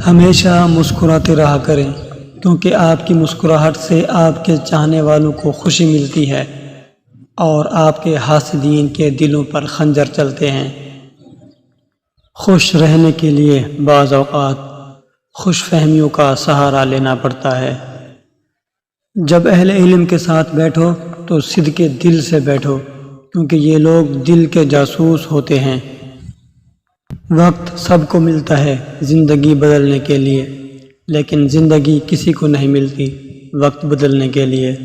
ہمیشہ مسکراتے رہا کریں، کیونکہ آپ کی مسکراہٹ سے آپ کے چاہنے والوں کو خوشی ملتی ہے اور آپ کے حاسدین کے دلوں پر خنجر چلتے ہیں۔ خوش رہنے کے لیے بعض اوقات خوش فہمیوں کا سہارا لینا پڑتا ہے۔ جب اہل علم کے ساتھ بیٹھو تو صدق دل سے بیٹھو، کیونکہ یہ لوگ دل کے جاسوس ہوتے ہیں۔ وقت سب کو ملتا ہے زندگی بدلنے کے لیے، لیکن زندگی کسی کو نہیں ملتی وقت بدلنے کے لیے۔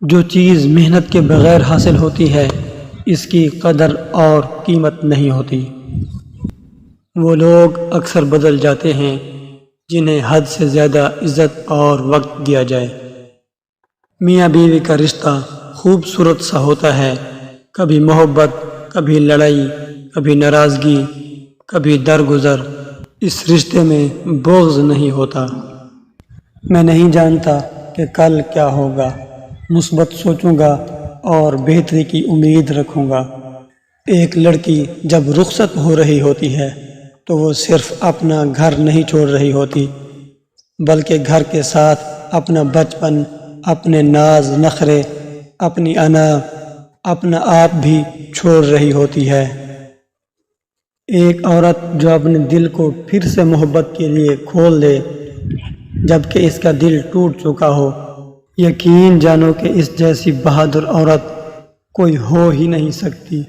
جو چیز محنت کے بغیر حاصل ہوتی ہے اس کی قدر اور قیمت نہیں ہوتی۔ وہ لوگ اکثر بدل جاتے ہیں جنہیں حد سے زیادہ عزت اور وقت دیا جائے۔ میاں بیوی کا رشتہ خوبصورت سا ہوتا ہے، کبھی محبت، کبھی لڑائی، کبھی ناراضگی، کبھی درگزر۔ اس رشتے میں بغض نہیں ہوتا۔ میں نہیں جانتا کہ کل کیا ہوگا، مثبت سوچوں گا اور بہتری کی امید رکھوں گا۔ ایک لڑکی جب رخصت ہو رہی ہوتی ہے تو وہ صرف اپنا گھر نہیں چھوڑ رہی ہوتی، بلکہ گھر کے ساتھ اپنا بچپن، اپنے ناز نخرے، اپنی انا، اپنا آپ بھی چھوڑ رہی ہوتی ہے۔ ایک عورت جو اپنے دل کو پھر سے محبت کے لیے کھول دے جبکہ اس کا دل ٹوٹ چکا ہو، یقین جانو کہ اس جیسی بہادر عورت کوئی ہو ہی نہیں سکتی۔